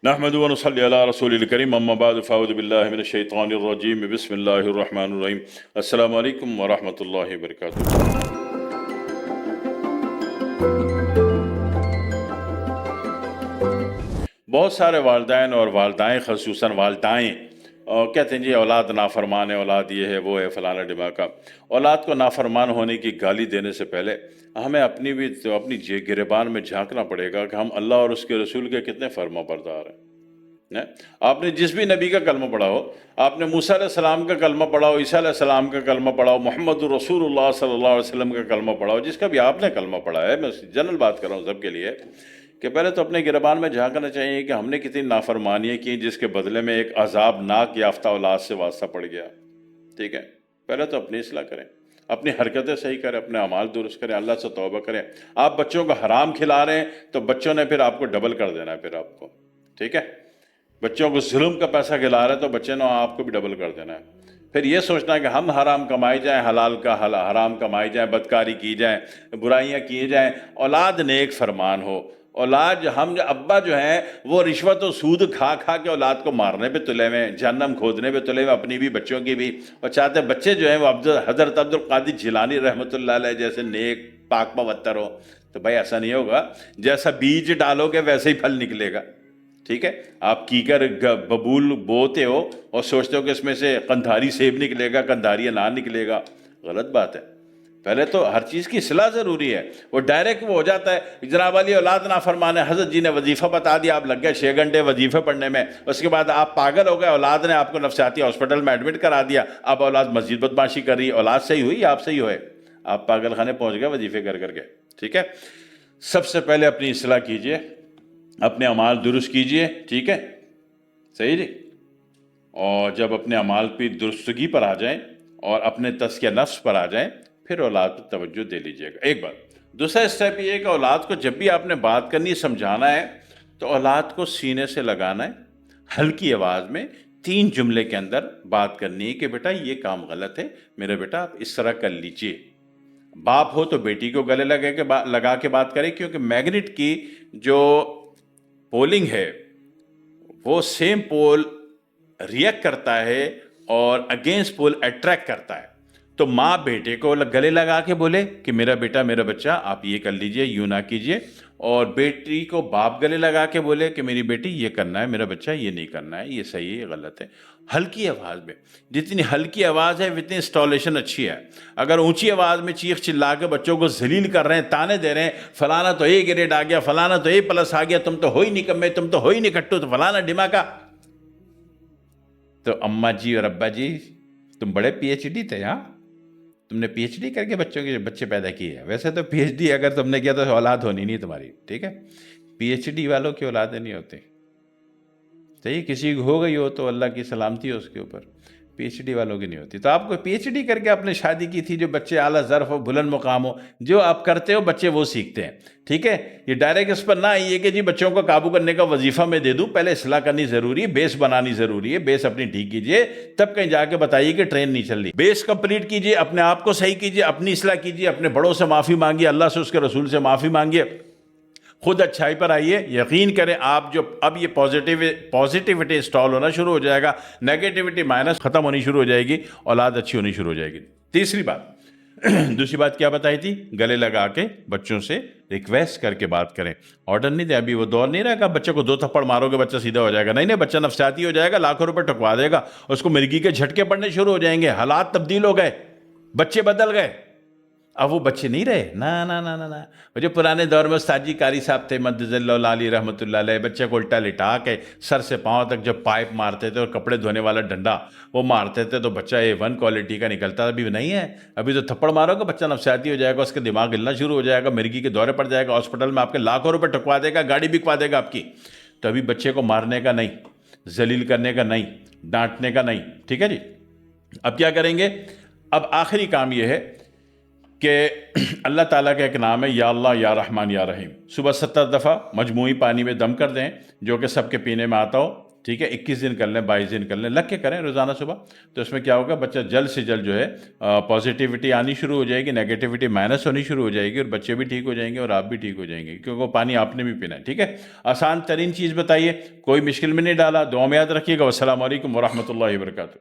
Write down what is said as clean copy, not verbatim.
نحمد و نصلی علی رسول الکریم اما بعد فاعوذ باللہ من الشیطان الرجیم بسم اللہ الرحمن الرحیم السلام علیکم ورحمۃ اللہ وبرکاتہ۔ بہت سارے والدین اور والدائیں، خصوصاً والدائیں کہتے ہیں جی اولاد نافرمان ہے، اولاد یہ ہے وہ ہے فلانا ڈماکا۔ اولاد کو نافرمان ہونے کی گالی دینے سے پہلے ہمیں اپنی گریبان میں جھانکنا پڑے گا کہ ہم اللہ اور اس کے رسول کے کتنے فرما بردار ہیں۔ آپ نے جس بھی نبی کا کلمہ پڑھا ہو، آپ نے موسیٰ علیہ السلام کا کلمہ پڑھا ہو، عیسیٰ علیہ السلام کا کلمہ پڑھا ہو، محمد رسول اللہ صلی اللہ علیہ وسلم کا کلمہ پڑھا ہو، جس کا بھی آپ نے کلمہ پڑھا ہے، میں جنرل بات کر رہا ہوں سب کے لیے، کہ پہلے تو اپنے گریبان میں جھانکنا چاہیے کہ ہم نے کتنی نافرمانیاں کی جس کے بدلے میں ایک عذاب ناک یافتہ اولاد سے واسطہ پڑ گیا۔ ٹھیک ہے، پہلے تو اپنی اصلاح کریں، اپنی حرکتیں صحیح کریں، اپنے اعمال درست کریں، اللہ سے توبہ کریں۔ آپ بچوں کو حرام کھلا رہے ہیں تو بچوں نے پھر آپ کو ڈبل کر دینا ہے، پھر آپ کو ٹھیک ہے، بچوں کو ظلم کا پیسہ کھلا رہے ہیں تو بچے نے آپ کو بھی ڈبل کر دینا ہے۔ پھر یہ سوچنا ہے کہ ہم حرام کمائی جائیں، حلال کا حرام کمائی جائیں، بدکاری کی جائیں، برائیاں کی جائیں، اولاد نیک فرمان ہو۔ اولاد ابا جو ہیں وہ رشوت و سود کھا کھا کے اولاد کو مارنے پہ تلے ہوئے ہیں، جہنم کھودنے پہ تلے ہوئے، اپنی بھی بچوں کی بھی، اور چاہتے بچے جو ہیں وہ حضرت عبد القادر جیلانی رحمۃ اللہ علیہ جیسے نیک پاک پوتر ہو۔ تو بھائی ایسا نہیں ہوگا، جیسا بیج ڈالو گے ویسے ہی پھل نکلے گا۔ ٹھیک ہے، آپ کیکر ببول بوتے ہو اور سوچتے ہو کہ اس میں سے قندھاری سیب نکلے گا، قندھاری انار نکلے گا، غلط بات ہے۔ پہلے تو ہر چیز کی اصلاح ضروری ہے۔ وہ ڈائریکٹ وہ ہو جاتا ہے جناب والی اولاد نافرمان ہے، حضرت جی نے وظیفہ بتا دیا، آپ لگ گئے 6 گھنٹے وظیفے پڑھنے میں، اس کے بعد آپ پاگل ہو گئے، اولاد نے آپ کو نفسیاتی ہاسپٹل میں ایڈمٹ کرا دیا، اب اولاد مسجد بدماشی کر رہی ہے۔ اولاد صحیح ہوئی، آپ صحیح ہوئے، آپ پاگل خانے پہنچ گئے وظیفے کر کر کے۔ ٹھیک ہے، سب سے پہلے اپنی اصلاح کیجئے، اپنے اعمال درست کیجئے، ٹھیک ہے، صحیح جی۔ اور جب اپنے اعمال پہ درستگی پر آ جائیں اور اپنے تزکیہ نفس پر آ جائیں، پھر اولاد پہ توجہ دے لیجیے گا، ایک بات۔ دوسرا اسٹیپ یہ ہے کہ اولاد کو جب بھی آپ نے بات کرنی، سمجھانا ہے، تو اولاد کو سینے سے لگانا ہے، ہلکی آواز میں 3 جملے کے اندر بات کرنی ہے کہ بیٹا یہ کام غلط ہے، میرا بیٹا آپ اس طرح کر لیجئے۔ باپ ہو تو بیٹی کو گلے لگا کے بات کرے، کیونکہ میگنیٹ کی جو پولنگ ہے وہ سیم پول ریئیکٹ کرتا ہے اور اگینسٹ پول اٹریکٹ کرتا ہے۔ تو ماں بیٹے کو گلے لگا کے بولے کہ میرا بیٹا، میرا بچہ آپ یہ کر لیجئے، یوں نہ کیجئے، اور بیٹی کو باپ گلے لگا کے بولے کہ میری بیٹی یہ کرنا ہے، میرا بچہ یہ نہیں کرنا ہے، یہ صحیح ہے، یہ غلط ہے، ہلکی آواز میں۔ جتنی ہلکی آواز ہے اتنی انسٹالیشن اچھی ہے۔ اگر اونچی آواز میں چیخ چلا کے بچوں کو ذلیل کر رہے ہیں، تانے دے رہے ہیں، فلانا تو اے گریڈ آ گیا، فلانا تو اے پلس آ گیا، تم تو ہو ہی نہیں کمے، تم تو ہو ہی نہیں کٹو، تو فلانا ڈماکا، تو اماں جی اور ابا جی تم بڑے پی ایچ ڈی تھے، ہاں تم نے پی ایچ ڈی کر کے بچے پیدا کیے ہیں۔ ویسے تو پی ایچ ڈی اگر تم نے کیا تو اولاد ہونی نہیں تمہاری، ٹھیک ہے، پی ایچ ڈی والوں کی اولادیں نہیں ہوتی، صحیح، کسی کی ہو گئی ہو تو اللہ کی سلامتی ہے اس کے اوپر، پی ایچ ڈی والوں کی نہیں ہوتی۔ تو آپ کو پی ایچ ڈی کر کے آپ نے شادی کی تھی، جو بچے اعلیٰ ظرف ہو، بلند مقام ہو، جو آپ کرتے ہو بچے وہ سیکھتے ہیں، ٹھیک ہے۔ یہ ڈائریکٹ اس پر نہ آئیے کہ جی بچوں کو قابو کرنے کا وظیفہ میں دے دوں، پہلے اصلاح کرنی ضروری ہے، بیس بنانی ضروری ہے، بیس اپنی ٹھیک کیجئے، تب کہیں جا کے بتائیے کہ ٹرین نہیں چل رہی۔ بیس کمپلیٹ کیجئے، اپنے آپ کو صحیح کیجئے، اپنی اصلاح کیجئے، اپنے بڑوں سے معافی مانگیے، اللہ سے، اس کے رسول سے معافی مانگیے، خود اچھائی پر آئیے۔ یقین کریں آپ جو اب یہ پازیٹیوٹی انسٹال ہونا شروع ہو جائے گا، نیگیٹیوٹی مائنس ختم ہونی شروع ہو جائے گی، اولاد اچھی ہونی شروع ہو جائے گی۔ تیسری بات دوسری بات کیا بتائی تھی؟ گلے لگا کے بچوں سے ریکویسٹ کر کے بات کریں، آرڈر نہیں دیں۔ ابھی وہ دور نہیں رہا کہ بچے کو 2 تھپڑ مارو گے بچہ سیدھا ہو جائے گا، نہیں، بچہ نفسیاتی ہو جائے گا، لاکھوں روپے ٹکوا دے گا، اس کو مرگی کے جھٹکے پڑنے شروع ہو جائیں گے، حالات تبدیل ہو گئے، بچے بدل گئے، اب وہ بچے نہیں رہے، نہ۔ وہ جو پرانے دور میں استاد جی قاری صاحب تھے مدد اللہ علی رحمۃ اللہ علیہ، بچے کو الٹا لٹا کے سر سے پاؤں تک جب پائپ مارتے تھے اور کپڑے دھونے والا ڈنڈا وہ مارتے تھے تو بچہ A1 کوالٹی کا نکلتا تھا۔ ابھی نہیں ہے، ابھی تو تھپڑ مارو گا بچہ نفسیاتی ہو جائے گا، اس کا دماغ ہلنا شروع ہو جائے گا، مرگی کے دورے پڑ جائے گا، ہاسپٹل میں آپ کے لاکھوں روپے ٹکوا دے گا، گاڑی بکوا دے گا آپ کی۔ تو ابھی بچے کو مارنے کا نہیں، ذلیل کرنے کا نہیں، ڈانٹنے کا نہیں، ٹھیک ہے جی۔ اب کیا کریں گے؟ اب آخری کام یہ ہے کہ اللہ تعالیٰ کا ایک نام ہے، یا اللہ یا رحمان یا رحیم، صبح 70 دفعہ مجموعی پانی میں دم کر دیں، جو کہ سب کے پینے میں آتا ہو، ٹھیک ہے، 21 دن کر لیں، 22 دن کر لیں، لگ کے کریں روزانہ صبح. تو اس میں کیا ہوگا، بچہ جلد سے جلد جو ہے پازیٹیوٹی آنی شروع ہو جائے گی، نیگیٹیوٹی مائنس ہونی شروع ہو جائے گی، اور بچے بھی ٹھیک ہو جائیں گے اور آپ بھی ٹھیک ہو جائیں گے، کیونکہ وہ پانی آپ نے بھی پینا ہے. ٹھیک ہے، آسان ترین چیز بتائیے، کوئی مشکل میں نہیں ڈالا. دعا میں یاد رکھیے گا. والسلام علیکم ورحمۃ اللہ وبرکاتہ.